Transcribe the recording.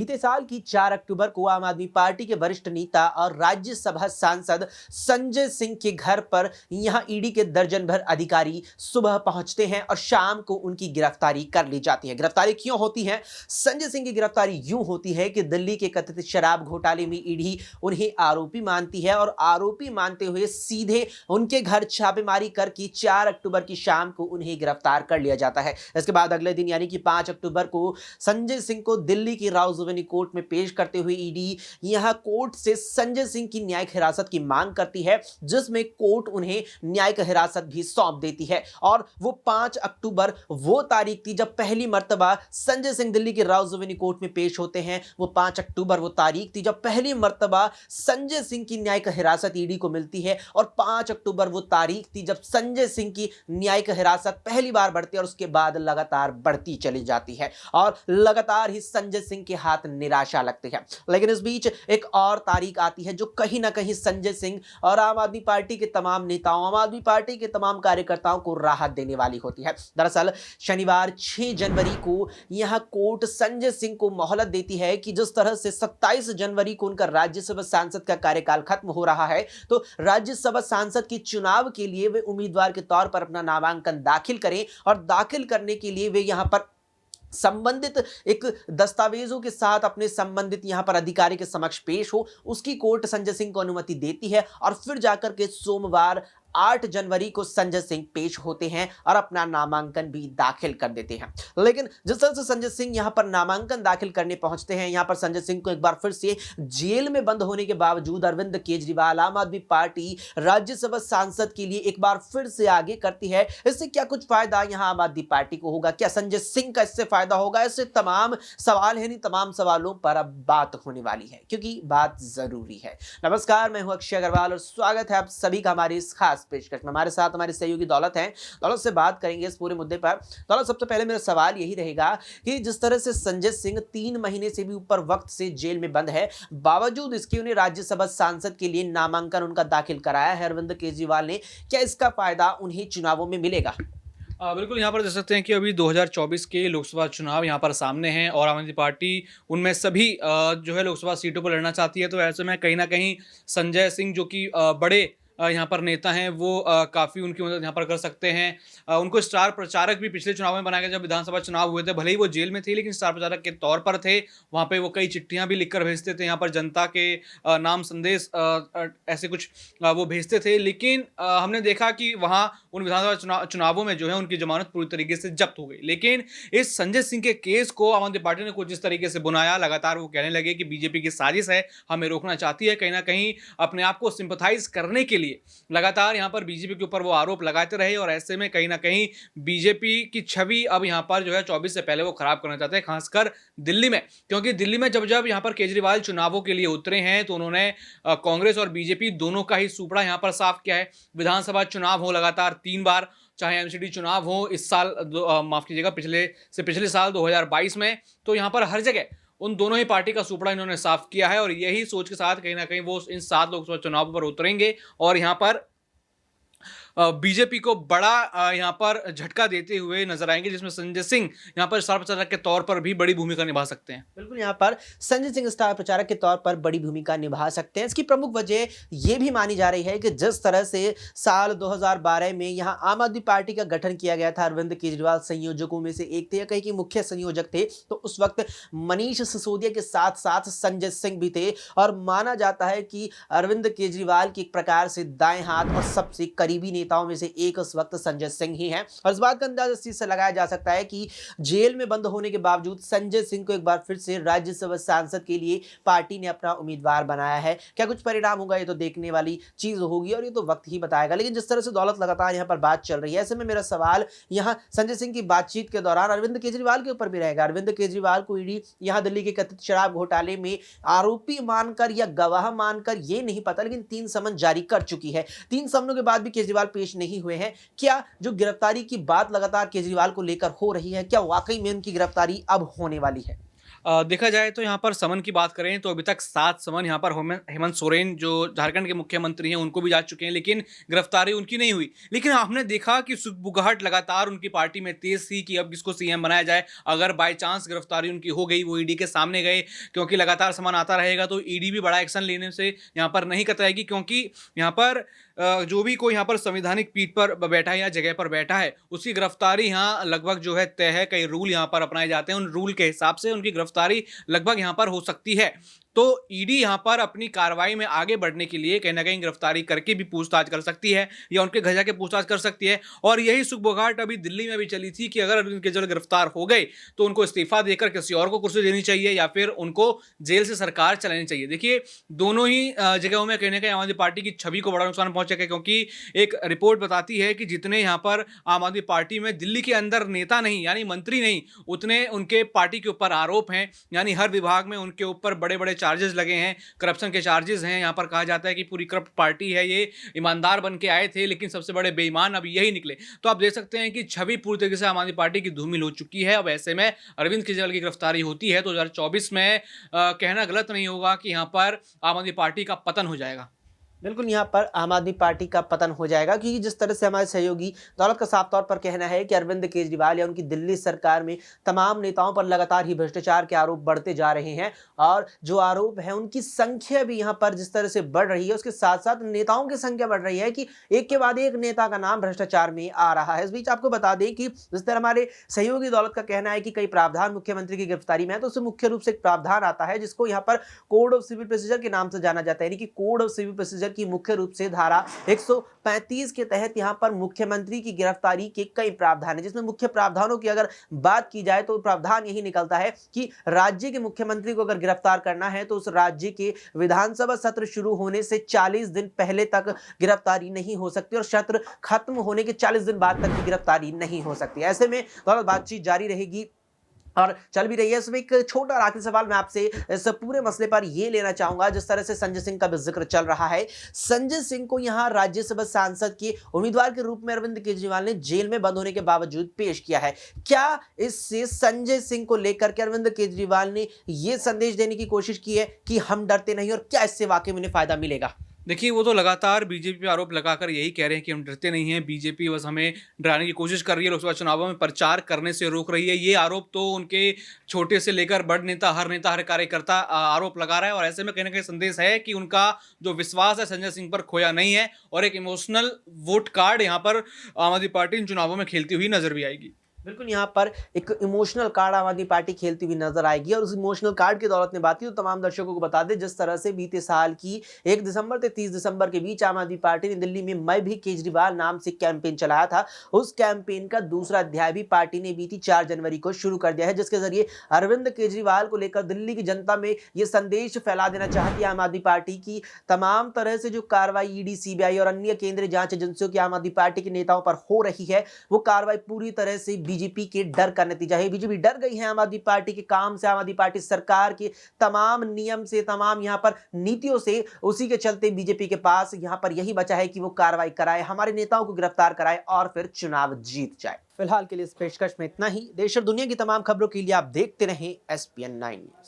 बीते साल की 4 अक्टूबर को आम आदमी पार्टी के वरिष्ठ नेता और राज्यसभा सांसद संजय सिंह के घर पर यहां ईडी के दर्जन भर अधिकारी सुबह पहुंचते हैं और शाम को उनकी गिरफ्तारी कर ली जाती है। गिरफ्तारी क्यों होती है? संजय सिंह की गिरफ्तारी यूं होती है कि दिल्ली के कथित शराब घोटाले में ईडी उन्हें आरोपी मानती है और आरोपी मानते हुए सीधे उनके घर छापेमारी करके 4 अक्टूबर की शाम को उन्हें गिरफ्तार कर लिया जाता है। इसके बाद अगले दिन यानी कि 5 अक्टूबर को संजय सिंह को दिल्ली की राउजोवेनी कोर्ट में पेश करते हुए ईडी यहां कोर्ट से संजय सिंह की न्यायिक हिरासत की मांग करती है, जिसमें कोर्ट उन्हें न्यायिक हिरासत भी सौंप देती है। और वो 5 अक्टूबर वो तारीख थी जब पहली मर्तबा संजय सिंह दिल्ली की राउजोवेनी कोर्ट में पेश होते हैं। वो 5 अक्टूबर वो तारीख थी जब पहली मर्तबा संजय सिंह की न्यायिक हिरासत ईडी को मिलती है और 5 अक्टूबर वो तारीख थी जब संजय सिंह की न्यायिक हिरासत पहली बार बढ़ती है और उसके बाद लगातार बढ़ती चली जाती है और लगातार ही संजय सिंह के हाथ निराशा लगती है। लेकिन इस बीच एक और तारीख आती है जो कहीं ना कहीं संजय सिंह और आम आदमी पार्टी के तमाम नेताओं, आम आदमी पार्टी के तमाम कार्यकर्ताओं को राहत देने वाली होती है। दरअसल शनिवार 6 जनवरी को यहां कोर्ट संजय सिंह को मोहलत देती है कि जिस तरह से 27 जनवरी को उनका राज्यसभा सांसद का कार्यकाल खत्म हो रहा है, तो राज्यसभा सांसद के चुनाव के लिए वे उम्मीदवार के तौर पर अपना नामांकन दाखिल करें और दाखिल करने के लिए वे यहां पर संबंधित एक दस्तावेजों के साथ अपने संबंधित यहां पर अधिकारी के समक्ष पेश हो, उसकी कोर्ट संजय सिंह को अनुमति देती है और फिर जाकर के सोमवार 8 जनवरी को संजय सिंह पेश होते हैं और अपना नामांकन भी दाखिल कर देते हैं। लेकिन जिस तरह से संजय सिंह यहां पर नामांकन दाखिल करने पहुंचते हैं, यहां पर संजय सिंह को एक बार फिर से जेल में बंद होने के बावजूद अरविंद केजरीवाल, आम आदमी पार्टी राज्यसभा सांसद के लिए एक बार फिर से आगे करती है। इससे क्या कुछ फायदा यहां आम आदमी पार्टी को होगा? क्या संजय सिंह का इससे फायदा होगा? इससे तमाम सवाल है, नहीं तमाम सवालों पर अब बात होने वाली है, क्योंकि बात जरूरी है। नमस्कार, मैं हूं अक्षय अग्रवाल और स्वागत है आप सभी का हमारी इस खास पेशकश में। हमारे साथ हमारे सहयोगी दौलत हैं। दौलत से बात करेंगे इस पूरे मुद्दे पर। दौलत, सबसे पहले मेरा सवाल यही रहेगा कि जिस तरह से संजय सिंह 3 महीने से भी ऊपर वक्त से जेल में बंद है, बावजूद इसके उन्हें राज्यसभा सांसद के लिए नामांकन उनका दाखिल कराया है अरविंद केजरीवाल ने, क्या इसका फायदा उन्हें चुनावों में मिलेगा? बिल्कुल, यहाँ पर देख सकते हैं कि अभी 2024 के लोकसभा चुनाव यहाँ पर सामने हैं और आम आदमी पार्टी उनमें सभी जो है लोकसभा सीटों पर लड़ना चाहती है। तो ऐसे में कहीं न कहीं संजय सिंह जो कि बड़े यहाँ पर नेता हैं, वो काफ़ी उनकी मदद यहाँ पर कर सकते हैं। उनको स्टार प्रचारक भी पिछले चुनाव में बनाया गया, जब विधानसभा चुनाव हुए थे। भले ही वो जेल में थे, लेकिन स्टार प्रचारक के तौर पर थे। वहाँ पे वो कई चिट्ठियाँ भी लिखकर भेजते थे, यहाँ पर जनता के नाम संदेश ऐसे कुछ वो भेजते थे। लेकिन हमने देखा कि वहाँ उन विधानसभा चुनावों में जो है उनकी जमानत पूरी तरीके से जब्त हो गई। लेकिन इस संजय सिंह के केस को आम आदमी पार्टी ने कुछ इस तरीके से बुनाया, लगातार वो कहने लगे कि बीजेपी की साजिश है, हमें रोकना चाहती है। कहीं ना कहीं अपने आप को सिंपथाइज करने के लिए लगातार यहाँ पर बीजेपी के ऊपर वो आरोप लगाते रहे और ऐसे में कहीं ना कहीं बीजेपी की छवि अब यहाँ पर जो है 24 से पहले वो खराब करना चाहते हैं, खासकर दिल्ली में। क्योंकि दिल्ली में जब जब यहाँ पर केजरीवाल चुनावों के लिए उतरे हैं, तो उन्होंने कांग्रेस और बीजेपी दोनों का ही सुपड़ा यहाँ पर साफ किया है। विधानसभा चुनाव हो लगातार 3 बार, चाहे एमसीडी चुनाव हो इस साल माफ कीजिएगा पिछले साल 2022 में, तो यहाँ पर हर जगह उन दोनों ही पार्टी का सुपड़ा इन्होंने साफ किया है और यही सोच के साथ कहीं ना कहीं वो इन 7 लोकसभा चुनाव पर उतरेंगे और यहाँ पर बीजेपी को बड़ा यहाँ पर झटका देते हुए नजर आएंगे, जिसमें संजय सिंह यहाँ पर स्टार प्रचारक के तौर पर भी बड़ी भूमिका निभा सकते हैं। बिल्कुल, यहाँ पर संजय सिंह स्टार प्रचारक के तौर पर बड़ी भूमिका निभा सकते हैं। इसकी प्रमुख वजह ये भी मानी जा रही है कि जिस तरह से साल 2012 में यहाँ आम आदमी पार्टी का गठन किया गया था, अरविंद केजरीवाल संयोजकों में से एक थे या कहीं के मुख्य संयोजक थे, तो उस वक्त मनीष सिसोदिया के साथ साथ संजय सिंह भी थे और माना जाता है कि अरविंद केजरीवाल की एक प्रकार से दाएं हाथ और सबसे करीबी नेताओं में से एक उस वक्त संजय सिंह ही हैं। और इस बात का अंदाजा इस चीज से लगाया जा सकता है कि जेल में बंद होने के बावजूद संजय सिंह को एक बार फिर से राज्यसभा सांसद के लिए पार्टी ने अपना उम्मीदवार बनाया है। क्या कुछ परिणाम होगा, ये तो देखने वाली चीज होगी और ये तो वक्त ही बताएगा। लेकिन जिस तरह से दौलत लगातार यहाँ पर बात चल रही है, ऐसे में मेरा सवाल यहाँ संजय सिंह की बातचीत के दौरान अरविंद केजरीवाल के ऊपर भी रहेगा। अरविंद केजरीवाल को ईडी यहाँ दिल्ली के कथित शराब घोटाले में आरोपी मानकर या गवाह मानकर, ये नहीं पता, लेकिन 3 समन जारी कर चुकी है। 3 समनों के बाद भी केजरीवाल पेश नहीं हुए हैं। क्या जो गिरफ्तारी की बात लगातार केजरीवाल को लेकर हो रही है, क्या वाकई में उनकी गिरफ्तारी अब होने वाली है? देखा जाए तो यहाँ पर समन की बात करें तो अभी तक 7 समन यहाँ पर हेमंत सोरेन जो झारखंड के मुख्यमंत्री हैं उनको भी जा चुके हैं, लेकिन गिरफ्तारी उनकी नहीं हुई। लेकिन आपने देखा कि सुगबुगाहट लगातार उनकी पार्टी में तेज थी कि अब किसको सीएम बनाया जाए। अगर बाय चांस गिरफ्तारी उनकी हो गई, वो ईडी के सामने गए, क्योंकि लगातार समन आता रहेगा तो ईडी भी बड़ा एक्शन लेने से यहाँ पर नहीं कतराएगी, क्योंकि यहाँ पर जो भी कोई यहाँ पर संवैधानिक पीठ पर बैठा है या जगह पर बैठा है, उसकी गिरफ्तारी यहाँ लगभग जो है तय है। कई रूल यहाँ पर अपनाए जाते हैं, उन रूल के हिसाब से उनकी गिरफ्तारी लगभग यहाँ पर हो सकती है। तो ईडी यहाँ पर अपनी कार्रवाई में आगे बढ़ने के लिए कहीं ना कहीं गिरफ्तारी करके भी पूछताछ कर सकती है या उनके घर जाके पूछताछ कर सकती है। और यही सुगबुगाहट अभी दिल्ली में भी चली थी कि अगर अरविंद केजरीवाल गिरफ्तार हो गए तो उनको इस्तीफा देकर किसी और को कुर्सी देनी चाहिए या फिर उनको जेल से सरकार चलानी चाहिए। देखिए, दोनों ही जगहों में कहीं ना कहीं आम आदमी पार्टी की छवि को बड़ा नुकसान पहुंचेगा, क्योंकि एक रिपोर्ट बताती है कि जितने यहाँ पर आम आदमी पार्टी में दिल्ली के अंदर नेता नहीं यानी मंत्री नहीं, उतने उनके पार्टी के ऊपर आरोप हैं। यानी हर विभाग में उनके ऊपर बड़े बड़े चार्जेस लगे हैं, करप्शन के चार्जेस हैं। यहाँ पर कहा जाता है कि पूरी करप्ट पार्टी है, ये ईमानदार बन के आए थे लेकिन सबसे बड़े बेईमान अब यही निकले। तो आप देख सकते हैं कि छवि पूरी तरीके से आम आदमी पार्टी की धूमिल हो चुकी है। अब ऐसे में अरविंद केजरीवाल की गिरफ्तारी होती है तो 2024 में कहना गलत नहीं होगा कि यहाँ पर आम आदमी पार्टी का पतन हो जाएगा। बिल्कुल, यहाँ पर आम आदमी पार्टी का पतन हो जाएगा, क्योंकि जिस तरह से हमारे सहयोगी दौलत का साफ तौर पर कहना है कि अरविंद केजरीवाल या उनकी दिल्ली सरकार में तमाम नेताओं पर लगातार ही भ्रष्टाचार के आरोप बढ़ते जा रहे हैं और जो आरोप है उनकी संख्या भी यहाँ पर जिस तरह से बढ़ रही है, उसके साथ साथ नेताओं की संख्या बढ़ रही है कि एक के बाद एक नेता का नाम भ्रष्टाचार में आ रहा है। इस बीच आपको बता दें कि जिस तरह हमारे सहयोगी दौलत का कहना है कि कई प्रावधान मुख्यमंत्री की गिरफ्तारी में है, तो उससे मुख्य रूप से एक प्रावधान आता है जिसको यहाँ पर कोड ऑफ सिविल प्रोसीजर के नाम से जाना जाता है। यानी कि कोड ऑफ सिविल प्रोसीजर की मुख्य रूप से धारा 135 के तहत यहां पर मुख्यमंत्री की गिरफ्तारी के कई प्रावधान है, जिसमें मुख्य प्रावधानों की अगर बात की जाए तो प्रावधान यही निकलता है कि राज्य के मुख्यमंत्री को अगर गिरफ्तार करना है तो उस राज्य के विधानसभा सत्र शुरू होने से 40 दिन पहले तक गिरफ्तारी नहीं हो सकती और सत्र खत्म होने के 40 दिन बाद तक की गिरफ्तारी नहीं हो सकती। ऐसे में बातचीत जारी रहेगी और चल भी रही है। इसमें एक छोटा और आखिरी सवाल मैं आपसे इस पूरे मसले पर ये लेना चाहूंगा, जिस तरह से संजय सिंह का भी जिक्र चल रहा है, संजय सिंह को यहां राज्यसभा सांसद के उम्मीदवार के रूप में अरविंद केजरीवाल ने जेल में बंद होने के बावजूद पेश किया है। क्या इससे संजय सिंह को लेकर के अरविंद केजरीवाल ने यह संदेश देने की कोशिश की है कि हम डरते नहीं, और क्या इससे वाकई में उन्हें फायदा मिलेगा? देखिए, वो तो लगातार बीजेपी पे आरोप लगाकर यही कह रहे हैं कि हम डरते नहीं हैं। बीजेपी बस हमें डराने की कोशिश कर रही है, लोकसभा चुनावों में प्रचार करने से रोक रही है। ये आरोप तो उनके छोटे से लेकर बड़ नेता, हर कार्यकर्ता आरोप लगा रहा है। और ऐसे में कहीं ना कहीं संदेश है कि उनका जो विश्वास है संजय सिंह पर खोया नहीं है और एक इमोशनल वोट कार्ड यहाँ पर आम आदमी पार्टी इन चुनावों में खेलती हुई नजर भी आएगी। बिल्कुल, यहाँ पर एक इमोशनल कार्ड आम आदमी पार्टी खेलती हुई नजर आएगी और उस इमोशनल कार्ड की दौलत में बात की तो तमाम दर्शकों को बता दें, जिस तरह से बीते साल की 1 दिसंबर से 30 दिसंबर के बीच आम आदमी पार्टी ने दिल्ली में मैं भी केजरीवाल नाम से कैंपेन चलाया था। उस कैंपेन का दूसरा अध्याय भी पार्टी ने बीती 4 जनवरी को शुरू कर दिया है, जिसके जरिए अरविंद केजरीवाल को लेकर दिल्ली की जनता में यह संदेश फैला देना चाहती है आम आदमी पार्टी की तमाम तरह से जो कार्रवाई ईडी, सीबीआई और अन्य केंद्रीय जांच एजेंसियों की आम आदमी पार्टी के नेताओं पर हो रही है, वो कार्रवाई पूरी तरह से बीजेपी के डर का नतीजा है। बीजेपी डर गई है आम आदमी पार्टी के काम से, आम आदमी पार्टी सरकार के तमाम नियम से, तमाम यहां पर नीतियों से। उसी के चलते बीजेपी के पास यहां पर यही बचा है कि वो कार्रवाई कराए, हमारे नेताओं को गिरफ्तार कराए और फिर चुनाव जीत जाए। फिलहाल के लिए इस पेशकश में इतना ही। देश और दुनिया की तमाम खबरों के लिए आप देखते रहें SPN 9 न्यूज।